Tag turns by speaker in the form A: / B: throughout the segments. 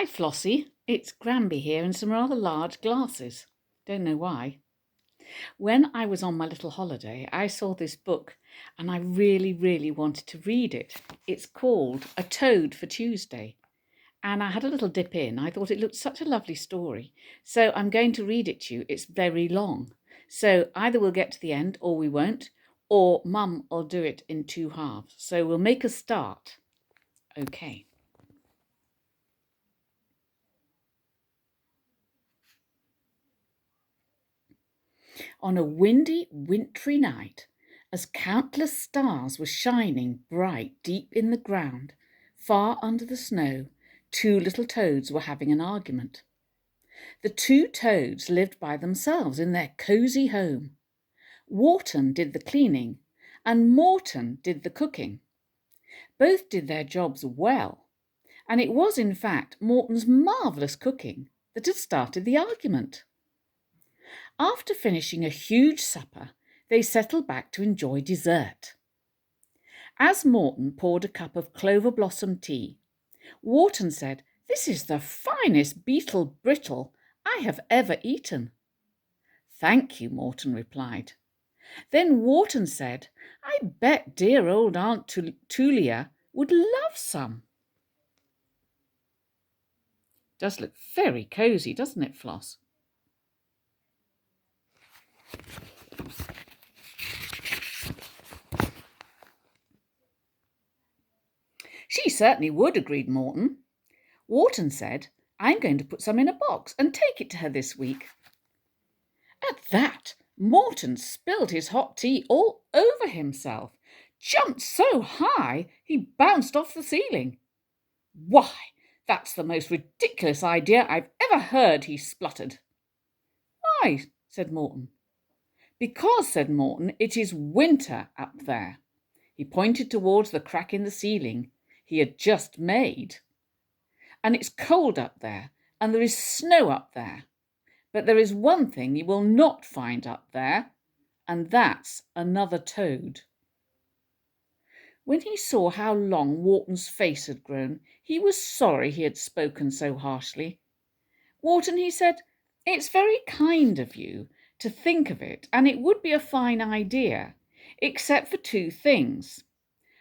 A: Hi, Flossie. It's Granby here in some rather large glasses. Don't know why. When I was on my little holiday, I saw this book and I really wanted to read it. It's called A Toad for Tuesday. And I had a little dip in. I thought it looked such a lovely story. So I'm going to read it to you. It's very long. So either we'll get to the end or we won't, or Mum will do it in two halves. So we'll make a start. Okay. On a windy, wintry night, as countless stars were shining bright deep in the ground, far under the snow, two little toads were having an argument. The two toads lived by themselves in their cosy home. Wharton did the cleaning, and Morton did the cooking. Both did their jobs well, and it was in fact Morton's marvellous cooking that had started the argument. After finishing a huge supper, they settled back to enjoy dessert. As Morton poured a cup of clover blossom tea, Wharton said, "This is the finest beetle brittle I have ever eaten." "Thank you," Morton replied. Then Wharton said, "I bet dear old Aunt Tulia would love some." Does look very cosy, doesn't it, Floss? "She certainly would," agreed Morton. Wharton said, "I'm going to put some in a box and take it to her this week." At that, Morton spilled his hot tea all over himself, jumped so high he bounced off the ceiling. "Why, that's the most ridiculous idea I've ever heard," he spluttered. "Why?" said Morton. "Because," said Morton, "it is winter up there." He pointed towards the crack in the ceiling he had just made. "And it's cold up there, and there is snow up there. But there is one thing you will not find up there, and that's another toad." When he saw how long Wharton's face had grown, he was sorry he had spoken so harshly. "Wharton," he said, "it's very kind of you to think of it, and it would be a fine idea, except for two things.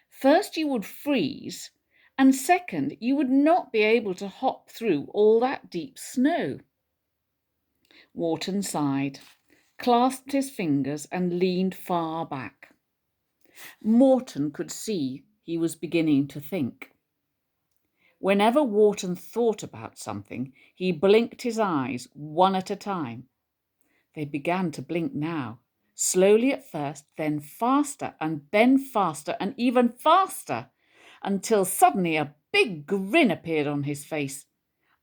A: First, you would freeze, and second, you would not be able to hop through all that deep snow." Wharton sighed, clasped his fingers, and leaned far back. Morton could see he was beginning to think. Whenever Wharton thought about something, he blinked his eyes one at a time. They began to blink now, slowly at first, then faster and even faster, until suddenly a big grin appeared on his face.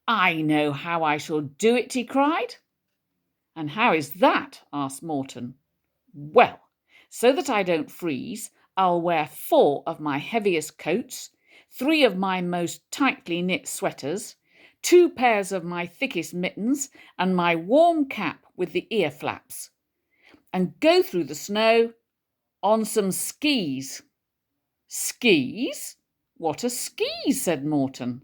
A: "I know how I shall do it," he cried. "And how is that?" asked Morton. "Well, so that I don't freeze, I'll wear 4 of my heaviest coats, 3 of my most tightly knit sweaters, 2 pairs of my thickest mittens, and my warm cap with the ear flaps, and go through the snow on some skis." "Skis? What are skis?" said Morton.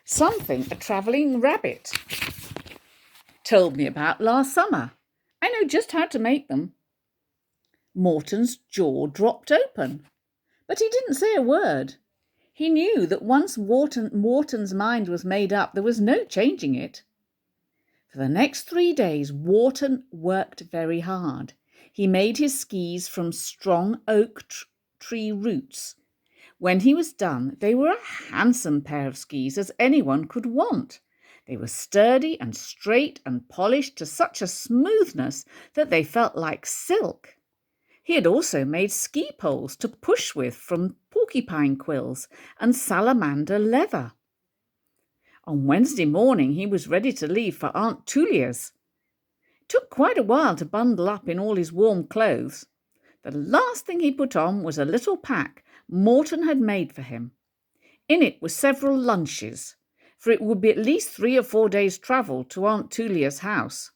A: "Something a travelling rabbit told me about last summer. I know just how to make them." Morton's jaw dropped open, but he didn't say a word. He knew that once Wharton's mind was made up, there was no changing it. For the next 3 days, Wharton worked very hard. He made his skis from strong oak tree roots. When he was done, they were a handsome pair of skis as anyone could want. They were sturdy and straight and polished to such a smoothness that they felt like silk. He had also made ski poles to push with from porcupine quills and salamander leather. On Wednesday morning, he was ready to leave for Aunt Tulia's. It took quite a while to bundle up in all his warm clothes. The last thing he put on was a little pack Morton had made for him. In it were several lunches, for it would be at least 3 or 4 days' travel to Aunt Tulia's house.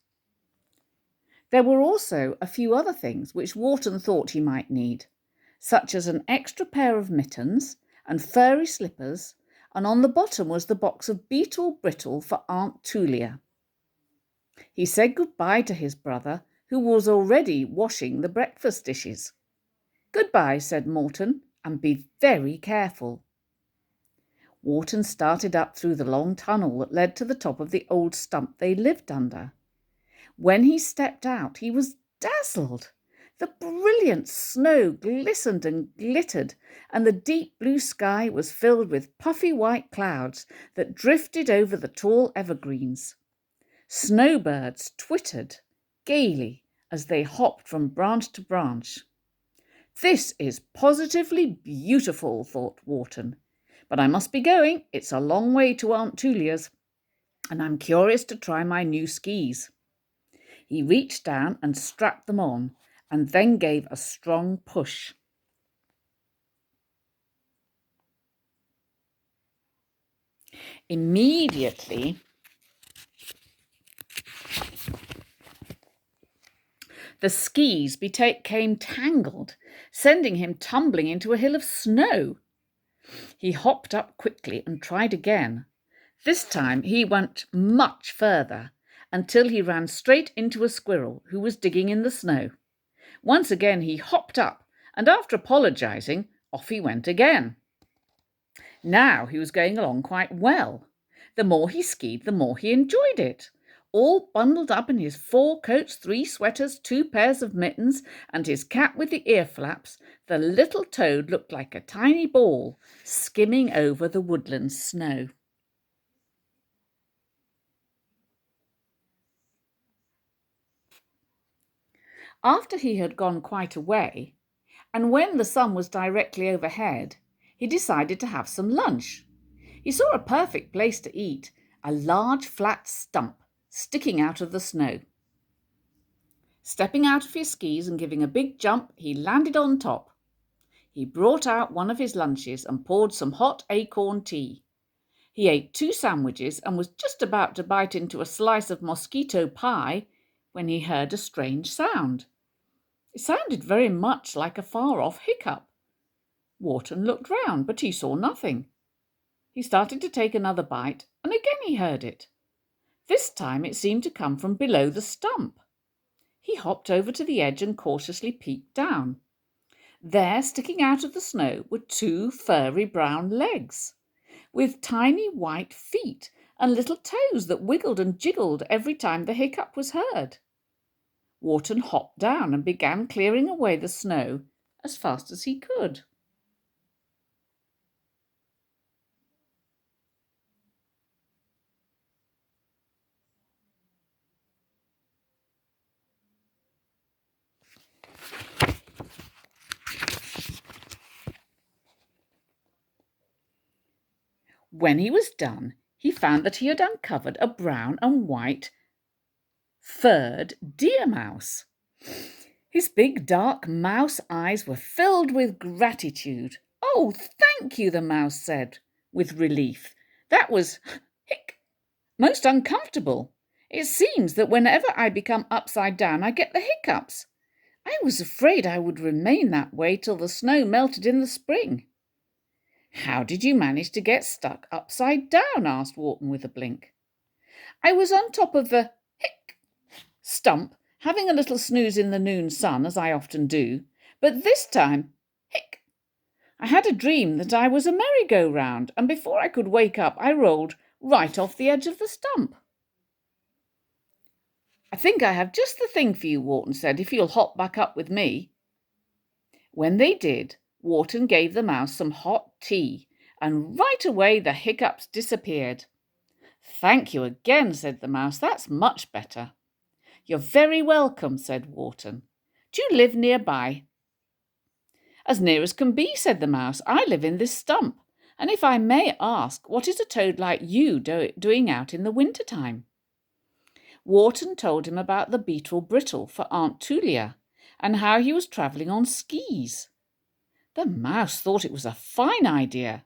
A: There were also a few other things which Wharton thought he might need, such as an extra pair of mittens and furry slippers, and on the bottom was the box of beetle brittle for Aunt Tulia. He said goodbye to his brother, who was already washing the breakfast dishes. "Goodbye," said Morton, "and be very careful." Wharton started up through the long tunnel that led to the top of the old stump they lived under. When he stepped out, he was dazzled. The brilliant snow glistened and glittered, and the deep blue sky was filled with puffy white clouds that drifted over the tall evergreens. Snowbirds twittered gaily as they hopped from branch to branch. "This is positively beautiful," thought Wharton. "But I must be going. It's a long way to Aunt Tulia's, and I'm curious to try my new skis." He reached down and strapped them on, and then gave a strong push. Immediately, the skis became tangled, sending him tumbling into a hill of snow. He hopped up quickly and tried again. This time he went much further, until he ran straight into a squirrel who was digging in the snow. Once again he hopped up, and after apologizing, off he went again. Now he was going along quite well. The more he skied, the more he enjoyed it. All bundled up in his 4 coats, 3 sweaters, 2 pairs of mittens, and his cap with the ear flaps, the little toad looked like a tiny ball skimming over the woodland snow. After he had gone quite a way, and when the sun was directly overhead, he decided to have some lunch. He saw a perfect place to eat, a large flat stump sticking out of the snow. Stepping out of his skis and giving a big jump, he landed on top. He brought out one of his lunches and poured some hot acorn tea. He ate 2 sandwiches and was just about to bite into a slice of mosquito pie when he heard a strange sound. It sounded very much like a far-off hiccup. Wharton looked round, but he saw nothing. He started to take another bite, and again he heard it. This time it seemed to come from below the stump. He hopped over to the edge and cautiously peeked down. There, sticking out of the snow, were 2 furry brown legs, with tiny white feet and little toes that wiggled and jiggled every time the hiccup was heard. Wharton hopped down and began clearing away the snow as fast as he could. When he was done, he found that he had uncovered a brown and white furred deer mouse. His big dark mouse eyes were filled with gratitude. "Oh, thank you," the mouse said with relief. "That was most uncomfortable. It seems that whenever I become upside down, I get the hiccups. I was afraid I would remain that way till the snow melted in the spring." "How did you manage to get stuck upside down?" asked Wharton with a blink. "I was on top of the stump, having a little snooze in the noon sun, as I often do, but this time, I had a dream that I was a merry-go-round, and before I could wake up, I rolled right off the edge of the stump." "I think I have just the thing for you," Wharton said, "if you'll hop back up with me." When they did, Wharton gave the mouse some hot tea, and right away the hiccups disappeared. "Thank you again," said the mouse. "That's much better." "You're very welcome," said Wharton. "Do you live nearby?" "As near as can be," said the mouse. "I live in this stump, and if I may ask, what is a toad like you doing out in the winter-time?" Wharton told him about the beetle brittle for Aunt Tulia, and how he was travelling on skis. The mouse thought it was a fine idea,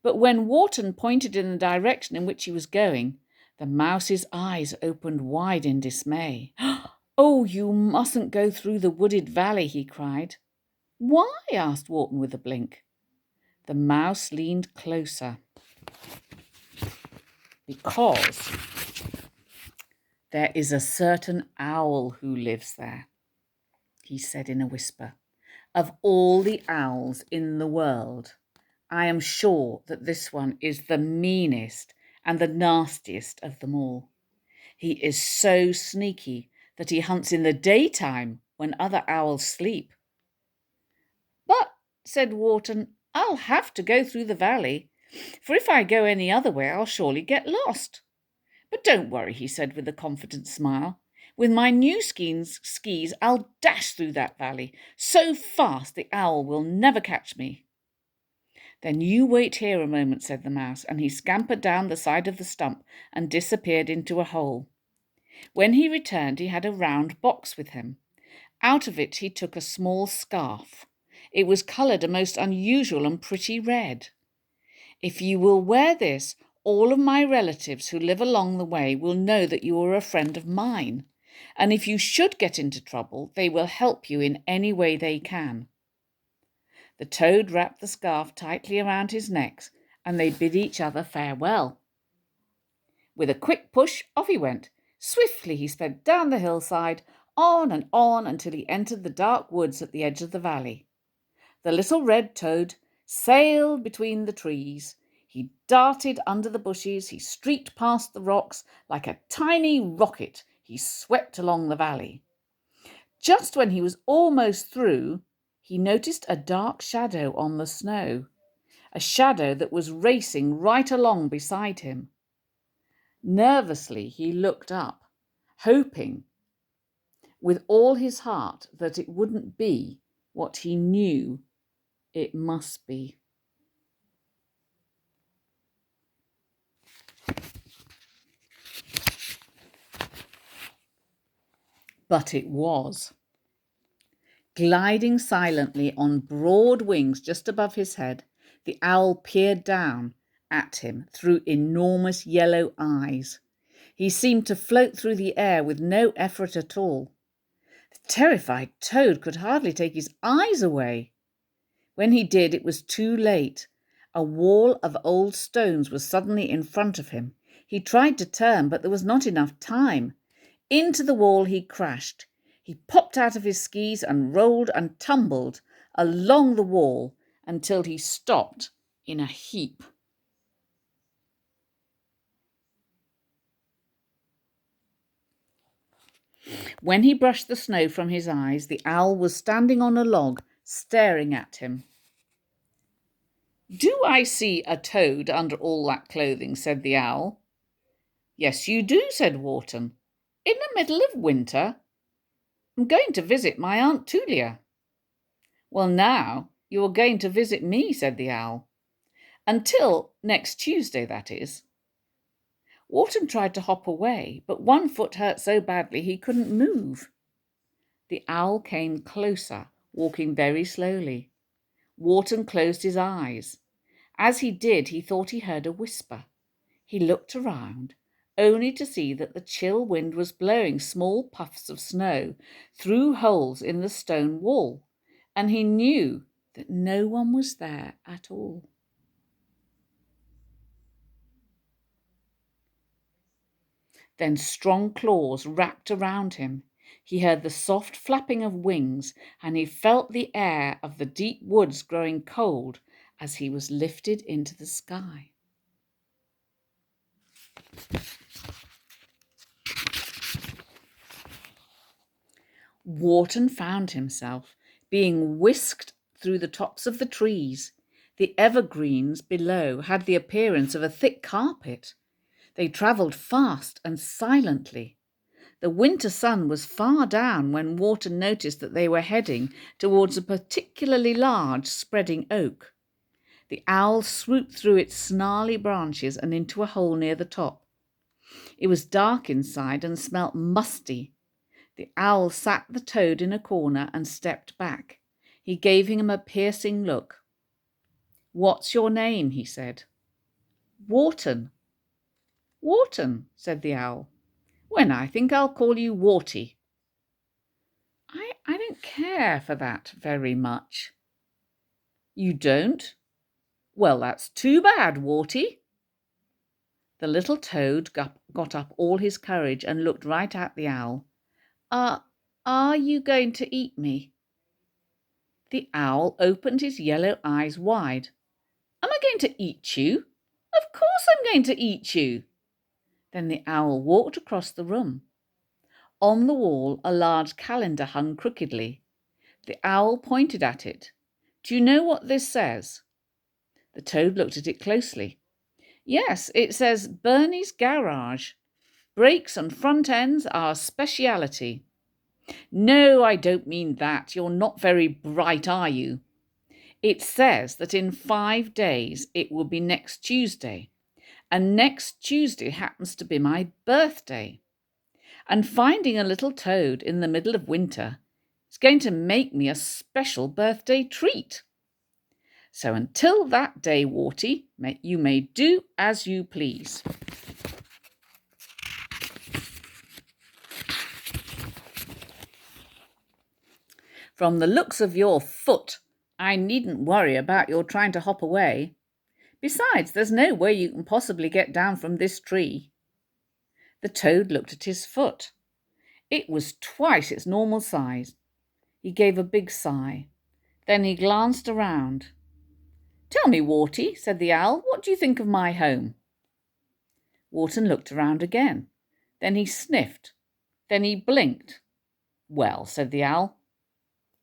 A: but when Wharton pointed in the direction in which he was going, the mouse's eyes opened wide in dismay. "Oh, you mustn't go through the wooded valley," he cried. "Why?" asked Wharton with a blink. The mouse leaned closer. "Because there is a certain owl who lives there," he said in a whisper. "Of all the owls in the world, I am sure that this one is the meanest and the nastiest of them all. He is so sneaky that he hunts in the daytime when other owls sleep." "But," said Wharton, "I'll have to go through the valley, for if I go any other way I'll surely get lost." "But don't worry," he said with a confident smile. "With my new skis, I'll dash through that valley so fast the owl will never catch me." "Then you wait here a moment," said the mouse, and he scampered down the side of the stump and disappeared into a hole. When he returned, he had a round box with him. Out of it he took a small scarf. It was coloured a most unusual and pretty red. "If you will wear this, all of my relatives who live along the way will know that you are a friend of mine, and if you should get into trouble, they will help you in any way they can." The toad wrapped the scarf tightly around his neck, and they bid each other farewell. With a quick push, off he went. Swiftly he sped down the hillside, on and on until he entered the dark woods at the edge of the valley. The little red toad sailed between the trees. He darted under the bushes. He streaked past the rocks. Like a tiny rocket, he swept along the valley. Just when he was almost through, he noticed a dark shadow on the snow, a shadow that was racing right along beside him. Nervously, he looked up, hoping with all his heart that it wouldn't be what he knew it must be. But it was. Gliding silently on broad wings just above his head, the owl peered down at him through enormous yellow eyes. He seemed to float through the air with no effort at all. The terrified toad could hardly take his eyes away. When he did, it was too late. A wall of old stones was suddenly in front of him. He tried to turn, but there was not enough time. Into the wall he crashed. He popped out of his skis and rolled and tumbled along the wall until he stopped in a heap. When he brushed the snow from his eyes, the owl was standing on a log, staring at him. "Do I see a toad under all that clothing?" said the owl. "Yes, you do," said Wharton. "In the middle of winter? I'm going to visit my Aunt Tulia." "Well, now you are going to visit me," said the owl. "Until next Tuesday, that is." Wharton tried to hop away, but one foot hurt so badly he couldn't move. The owl came closer, walking very slowly. Wharton closed his eyes. As he did, he thought he heard a whisper. He looked around, only to see that the chill wind was blowing small puffs of snow through holes in the stone wall, and he knew that no one was there at all. Then strong claws wrapped around him. He heard the soft flapping of wings, and he felt the air of the deep woods growing cold as he was lifted into the sky. Wharton found himself being whisked through the tops of the trees. The evergreens below had the appearance of a thick carpet. They travelled fast and silently. The winter sun was far down when Wharton noticed that they were heading towards a particularly large spreading oak. The owl swooped through its snarly branches and into a hole near the top. It was dark inside and smelt musty. The owl sat the toad in a corner and stepped back. He gave him a piercing look. "What's your name?" he said. "Wharton." "Wharton," said the owl. "When I think I'll call you Warty." I don't care for that very much. You don't? Well, that's too bad, Warty. The little toad got up all his courage and looked right at the owl. Are you going to eat me? The owl opened his yellow eyes wide. Am I going to eat you? Of course I'm going to eat you. Then the owl walked across the room. On the wall, a large calendar hung crookedly. The owl pointed at it. Do you know what this says? The toad looked at it closely. Yes, it says Bernie's Garage. Brakes and front ends are a speciality. No, I don't mean that. You're not very bright, are you? It says that in 5 days it will be next Tuesday. And next Tuesday happens to be my birthday. And finding a little toad in the middle of winter is going to make me a special birthday treat. So until that day, Warty, you may do as you please. From the looks of your foot, I needn't worry about your trying to hop away. Besides, there's no way you can possibly get down from this tree. The toad looked at his foot. It was twice its normal size. He gave a big sigh. Then he glanced around. Tell me, Warty, said the owl, what do you think of my home? Wharton looked around again. Then he sniffed. Then he blinked. Well, said the owl.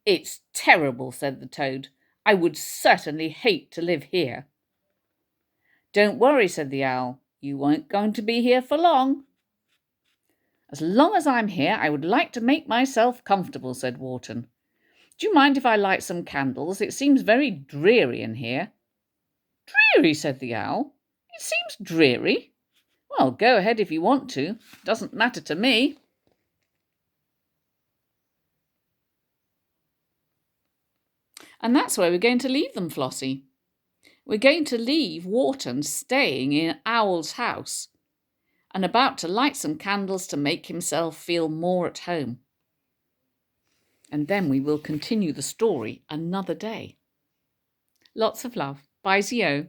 A: It's terrible, said the toad. I would certainly hate to live here. Don't worry, said the owl. You weren't going to be here for long. As long as I'm here, I would like to make myself comfortable, said Wharton. Do you mind if I light some candles? It seems very dreary in here. Dreary, said the owl. It seems dreary. Well, go ahead if you want to. Doesn't matter to me. And that's where we're going to leave them, Flossie. We're going to leave Wharton staying in Owl's house and about to light some candles to make himself feel more at home. And then we will continue the story another day. Lots of love. Bye, Zio.